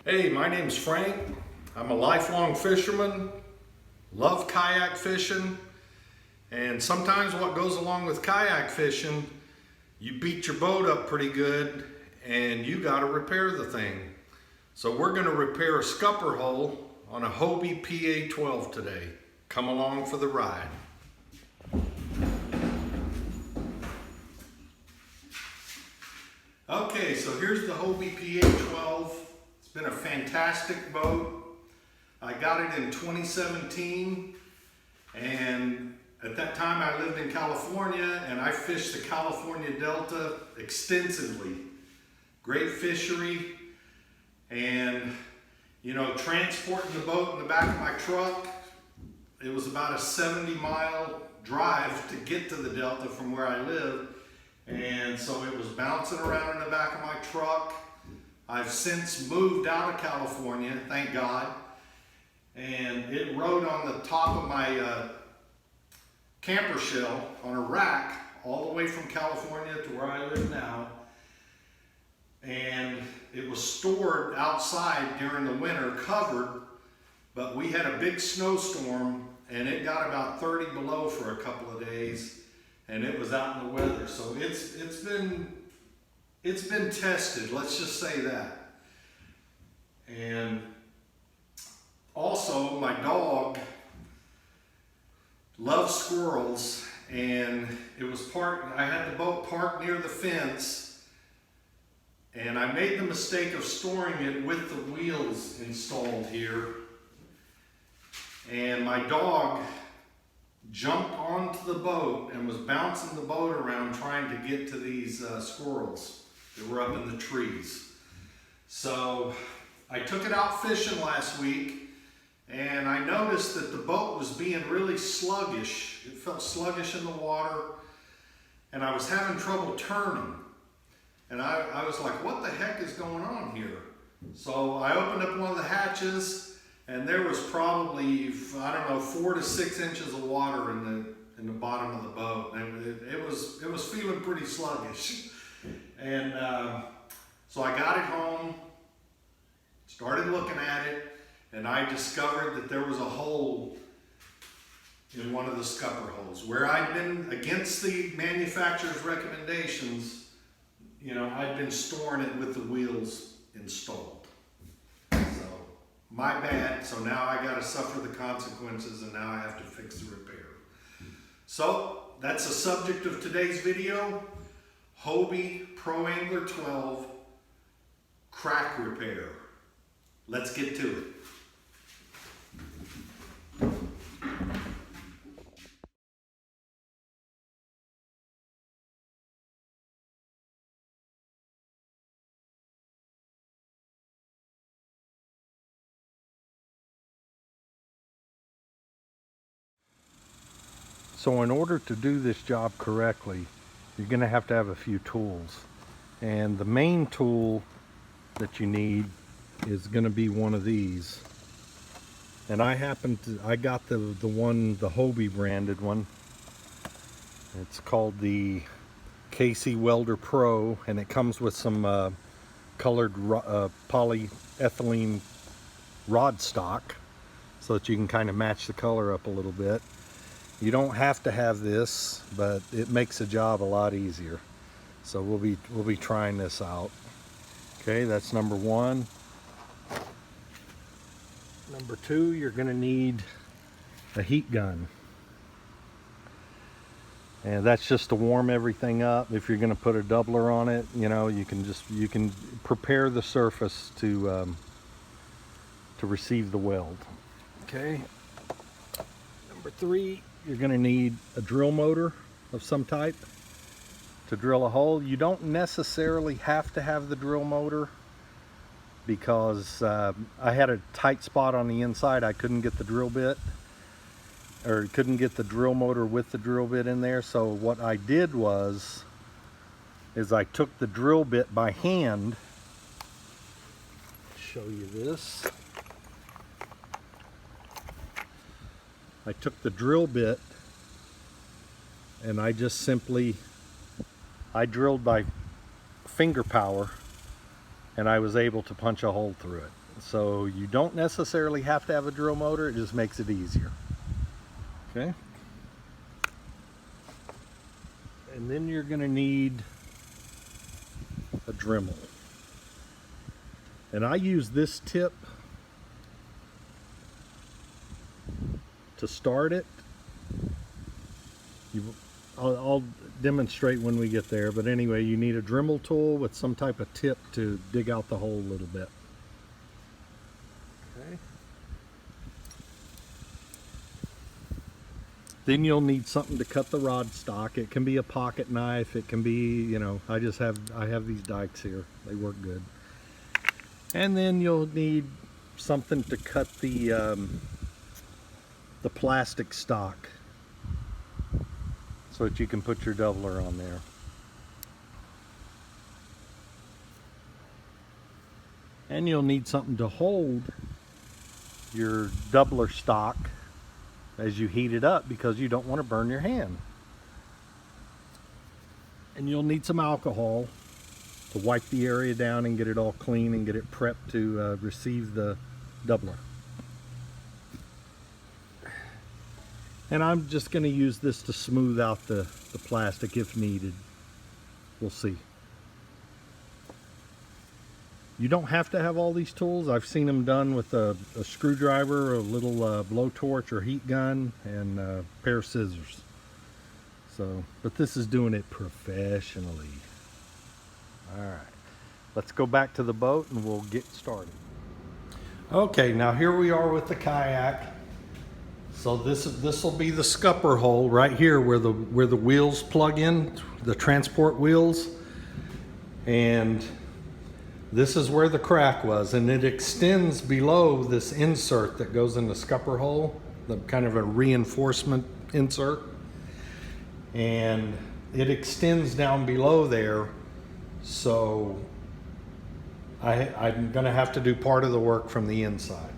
Hey, my name's Frank. I'm a lifelong fisherman, love kayak fishing, and sometimes what goes along with kayak fishing, you beat your boat up pretty good and you got to repair the thing. So we're going to repair a scupper hole on a Hobie Pa 12 today. Come along for the ride. Okay, so here's the Hobie Pa 12. It's been a fantastic boat. I got it in 2017, and at that time I lived in California and I fished the California Delta extensively. Great fishery, and you know, transporting the boat in the back of my truck, it was about a 70-mile drive to get to the Delta from where I lived, and so it was bouncing around in the back of my truck. I've since moved out of California, thank God, and it rode on the top of my camper shell on a rack all the way from California to where I live now, and it was stored outside during the winter, covered, but we had a big snowstorm and it got about 30 below for a couple of days, and it was out in the weather. So it's been tested, let's just say that. And also my dog loves squirrels, and I had the boat parked near the fence, and I made the mistake of storing it with the wheels installed here. And my dog jumped onto the boat and was bouncing the boat around trying to get to these squirrels that were up in the trees. So I took it out fishing last week, and I noticed that the boat was being really sluggish. It felt sluggish in the water, and I was having trouble turning. And I was like, what the heck is going on here? So I opened up one of the hatches, and there was probably, I don't know, 4 to 6 inches of water in the bottom of the boat. And it was feeling pretty sluggish. And so I got it home, started looking at it, and I discovered that there was a hole in one of the scupper holes. Where I'd been against the manufacturer's recommendations, you know, I'd been storing it with the wheels installed. So, my bad. So now I got to suffer the consequences, and now I have to fix the repair. So, that's the subject of today's video. Hobie Pro Angler 12 crack repair. Let's get to it. So in order to do this job correctly, you're going to have a few tools. And the main tool that you need is going to be one of these. And I got the Hobie branded one. It's called the KC Welder Pro, and it comes with some colored polyethylene rod stock so that you can kind of match the color up a little bit. You don't have to have this, but it makes the job a lot easier. So we'll be trying this out. Okay, that's number one. Number two, you're going to need a heat gun. And that's just to warm everything up. If you're going to put a doubler on it, you know, you can prepare the surface to receive the weld. Okay. Number three, you're going to need a drill motor of some type to drill a hole. You don't necessarily have to have the drill motor, because I had a tight spot on the inside. I couldn't get the drill bit, or couldn't get the drill motor with the drill bit in there. So what I did is I took the drill bit by hand. Show you this. I took the drill bit and I just drilled by finger power, and I was able to punch a hole through it. So you don't necessarily have to have a drill motor, it just makes it easier. Okay. And then you're going to need a Dremel. And I use this tip to start it. I'll demonstrate when we get there, but anyway, you need a Dremel tool with some type of tip to dig out the hole a little bit. Okay. Then you'll need something to cut the rod stock. It can be a pocket knife, it can be, you know, I have these dikes here. They work good. And then you'll need something to cut the plastic stock so that you can put your doubler on there. And you'll need something to hold your doubler stock as you heat it up, because you don't want to burn your hand. And you'll need some alcohol to wipe the area down and get it all clean and get it prepped to receive the doubler. And I'm just going to use this to smooth out the plastic if needed. We'll see. You don't have to have all these tools. I've seen them done with a screwdriver, a little blowtorch or heat gun, and a pair of scissors. So, but this is doing it professionally. All right, let's go back to the boat and we'll get started. Okay, now here we are with the kayak. So this will be the scupper hole right here where the wheels plug in, the transport wheels. And this is where the crack was, and it extends below this insert that goes in the scupper hole, the kind of a reinforcement insert. And it extends down below there, so I'm gonna have to do part of the work from the inside.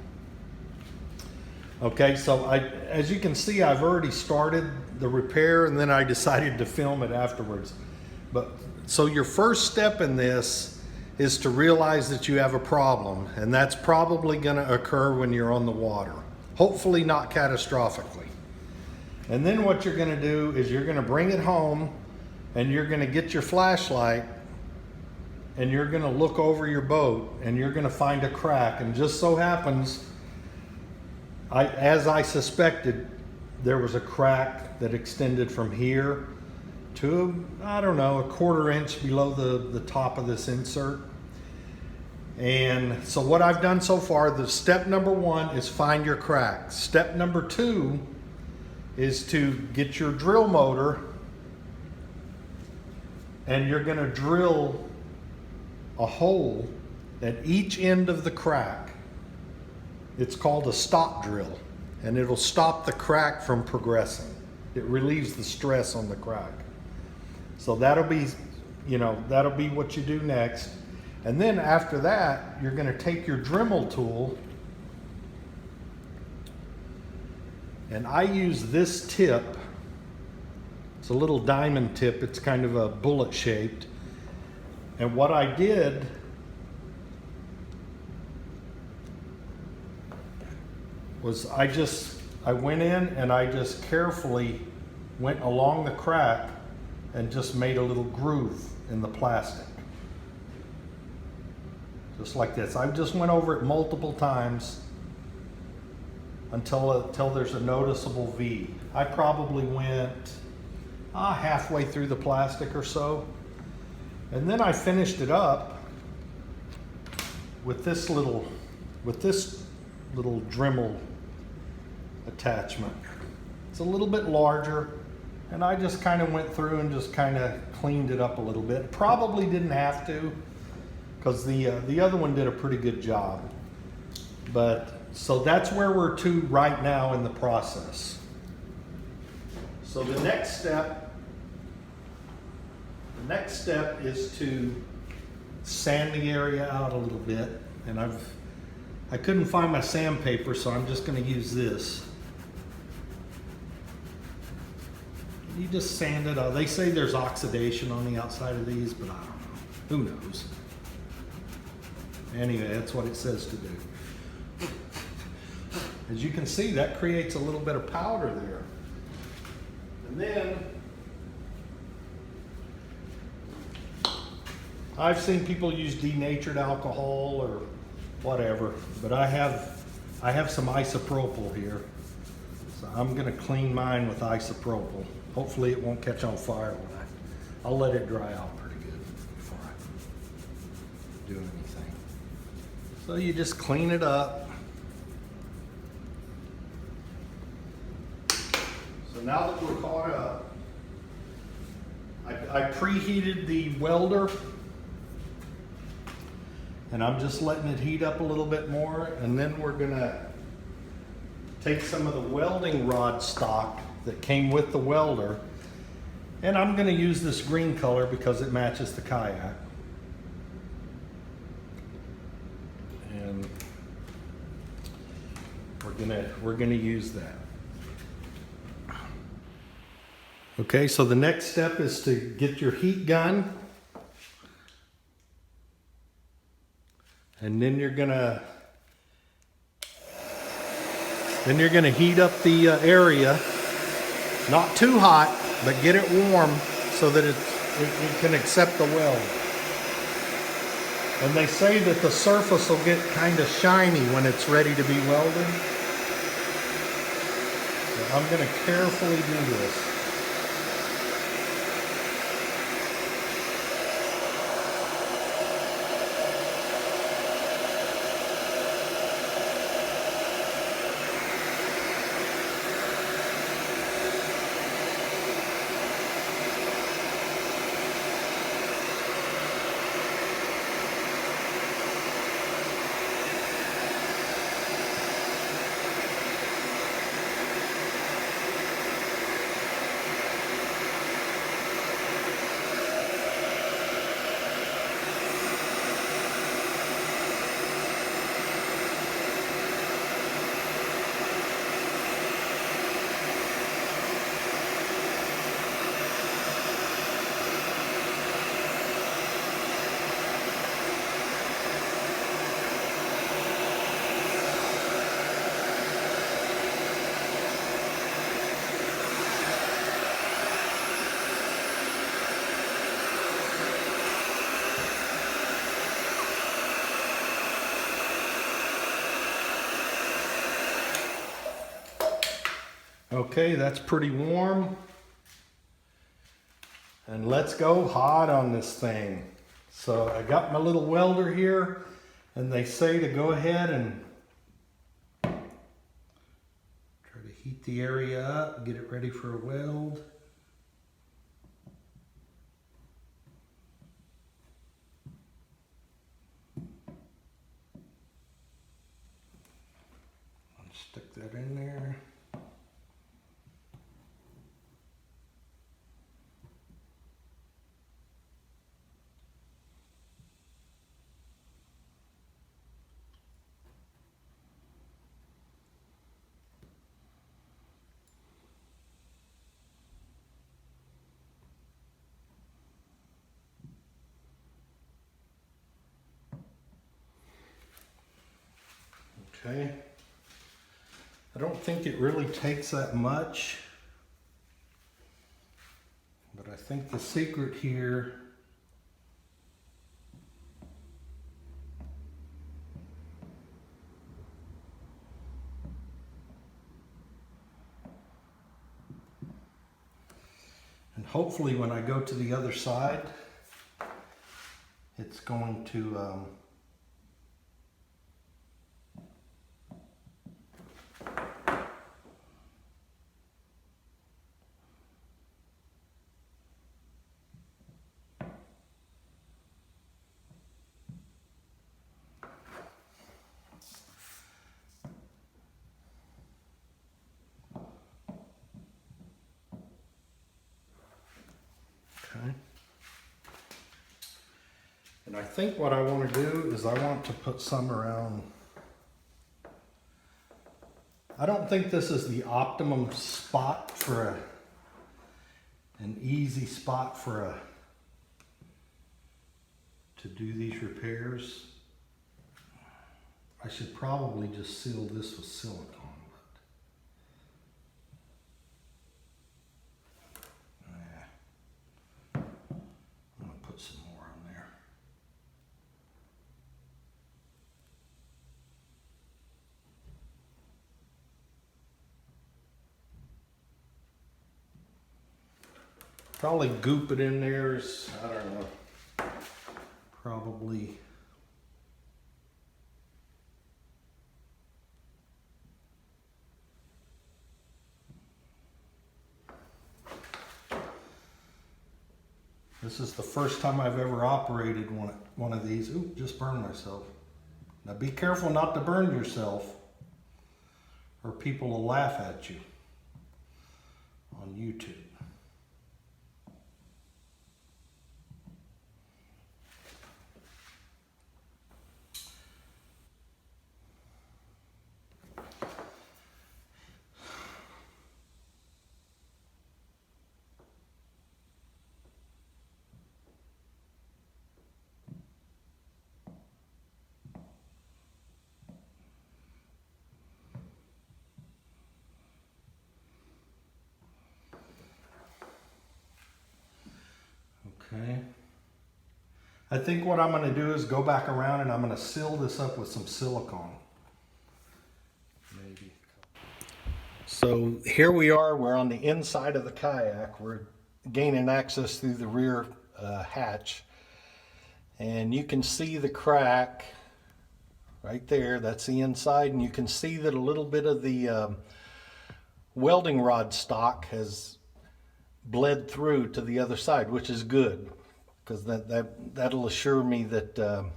Okay, so as you can see, I've already started the repair, and then I decided to film it afterwards. But so your first step in this is to realize that you have a problem, and that's probably going to occur when you're on the water. Hopefully not catastrophically. And then what you're going to do is you're going to bring it home, and you're going to get your flashlight, and you're going to look over your boat, and you're going to find a crack. And just so happens, as I suspected, there was a crack that extended from here to, I don't know, a 1/4 inch below the top of this insert. And so what I've done so far, the step number 1 is find your crack. Step number 2 is to get your drill motor, and you're going to drill a hole at each end of the crack. It's called a stop drill, and it'll stop the crack from progressing. It relieves the stress on the crack. So that'll be, that'll be what you do next. And then after that, you're going to take your Dremel tool, and I use this tip. It's a little diamond tip. It's kind of a bullet shaped. And what I did was I went in and I just carefully went along the crack and just made a little groove in the plastic. Just like this. I just went over it multiple times until there's a noticeable V. I probably went halfway through the plastic or so. And then I finished it up with this little Dremel attachment. It's a little bit larger, and I just kind of went through and just kind of cleaned it up a little bit. Probably didn't have to, because the other one did a pretty good job. But so that's where we're to right now in the process. So the next step is to sand the area out a little bit, and I couldn't find my sandpaper, so I'm just going to use this. You just sand it out. They say there's oxidation on the outside of these, but I don't know. Who knows? Anyway, that's what it says to do. As you can see, that creates a little bit of powder there. And then I've seen people use denatured alcohol or whatever, but I have some isopropyl here. So I'm gonna clean mine with isopropyl. Hopefully it won't catch on fire when I'll let it dry out pretty good before I do anything. So you just clean it up. So now that we're caught up, I preheated the welder, and I'm just letting it heat up a little bit more, and then we're gonna take some of the welding rod stock that came with the welder, and I'm gonna use this green color because it matches the kayak. And we're gonna use that. Okay, so the next step is to get your heat gun, and then you're gonna heat up the area, not too hot, but get it warm so that it can accept the weld. And they say that the surface will get kind of shiny when it's ready to be welded. So I'm gonna carefully do this. Okay, that's pretty warm. And let's go hot on this thing. So I got my little welder here, and they say to go ahead and try to heat the area up, get it ready for a weld. Stick that in there. Okay. I don't think it really takes that much, but I think the secret here and hopefully when I go to the other side, it's going to okay. And I think what I want to do is I want to put some around. I don't think this is the optimum spot for an easy spot for to do these repairs. I should probably just seal this with silicone. I'm gonna put some more on there. Probably goop it in there is, I don't know, probably. This is the first time I've ever operated one of these. Ooh, just burned myself. Now be careful not to burn yourself, or people will laugh at you on YouTube. Okay. I think what I'm going to do is go back around and I'm going to seal this up with some silicone. Maybe. So here we are. We're on the inside of the kayak. We're gaining access through the rear hatch. And you can see the crack right there. That's the inside. And you can see that a little bit of the welding rod stock has bled through to the other side, which is good, because that'll assure me that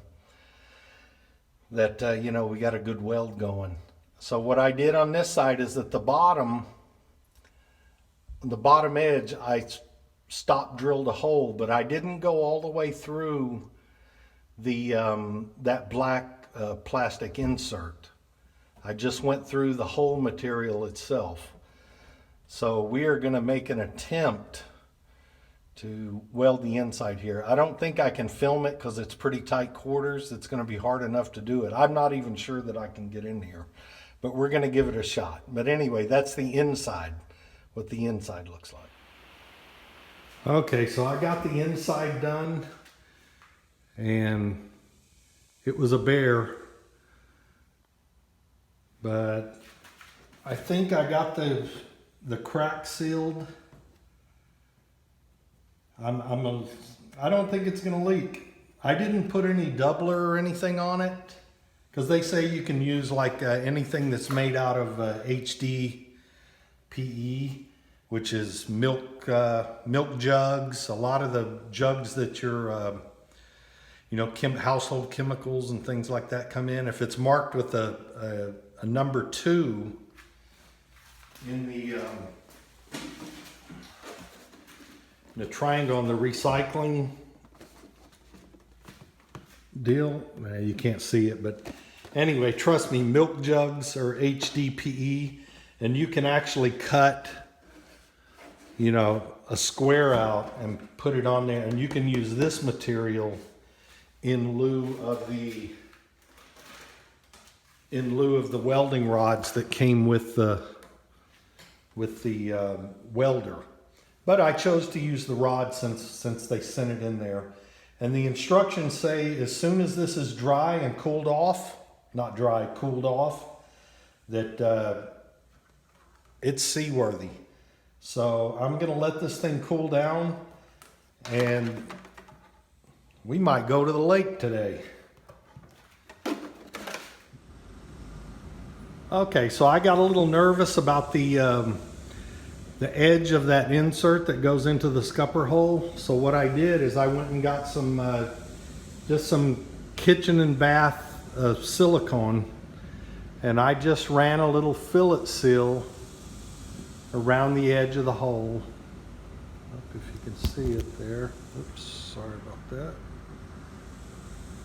you know, we got a good weld going. So what I did on this side is that the bottom edge, I stop drilled a hole, but I didn't go all the way through the that black plastic insert. I just went through the whole material itself. So we are going to make an attempt to weld the inside here. I don't think I can film it because it's pretty tight quarters. It's going to be hard enough to do it. I'm not even sure that I can get in here, but we're going to give it a shot. But anyway, that's the inside, what the inside looks like. Okay, so I got the inside done, and it was a bear, but I think I got the crack sealed. I don't think it's gonna leak. I didn't put any doubler or anything on it, because they say you can use like anything that's made out of HDPE, which is milk jugs. A lot of the jugs that your you know, household chemicals and things like that come in. If it's marked with a number 2 in the triangle on the recycling deal, you can't see it, but anyway, trust me, milk jugs are HDPE, and you can actually cut, you know, a square out and put it on there, and you can use this material in lieu of the welding rods that came with the welder. But I chose to use the rod since they sent it in there. And the instructions say as soon as this is dry and cooled off, not dry, cooled off, that it's seaworthy. So I'm gonna let this thing cool down, and we might go to the lake today. Okay, so I got a little nervous about the edge of that insert that goes into the scupper hole. So what I did is I went and got some just some kitchen and bath silicone, and I just ran a little fillet seal around the edge of the hole. I hope if you can see it there. Oops, sorry about that.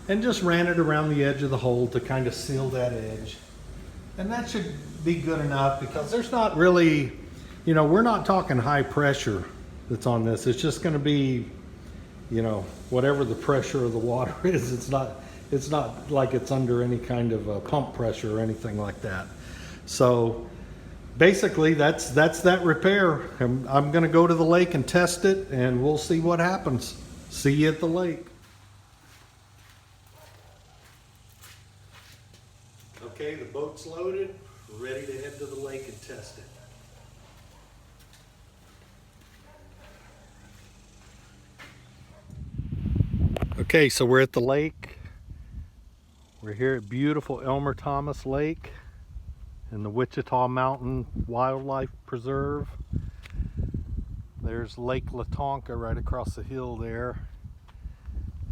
And just ran it around the edge of the hole to kind of seal that edge. And that should be good enough, because there's not really, you know, we're not talking high pressure that's on this. It's just going to be, you know, whatever the pressure of the water is. It's It's not like it's under any kind of pump pressure or anything like that. So basically that's that repair. I'm gonna go to the lake and test it, and we'll see what happens. See you at the lake. Okay, the boat's loaded. We're ready to head to the lake and test it. Okay, so we're at the lake. We're here at beautiful Elmer Thomas Lake in the Wichita Mountain Wildlife Preserve. There's Lake Latonka right across the hill there.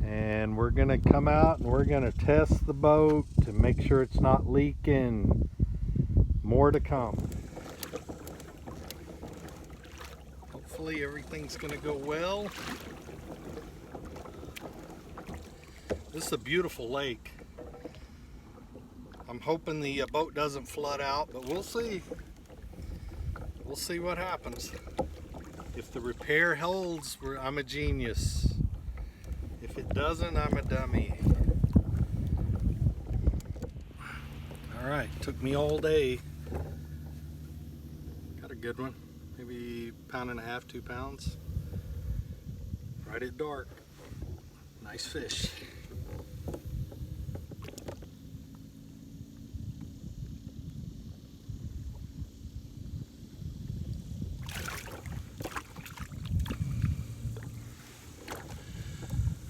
And we're gonna come out and we're gonna test the boat to make sure it's not leaking. More to come. Hopefully everything's gonna go well. This is a beautiful lake. I'm hoping the boat doesn't flood out, but we'll see. We'll see what happens. If the repair holds, I'm a genius. If it doesn't, I'm a dummy. All right, took me all day. Got a good one, maybe 1.5 pounds, 2 pounds. Right at dark. Nice fish.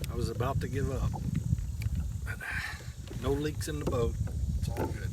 I was about to give up. No leaks in the boat. It's all good.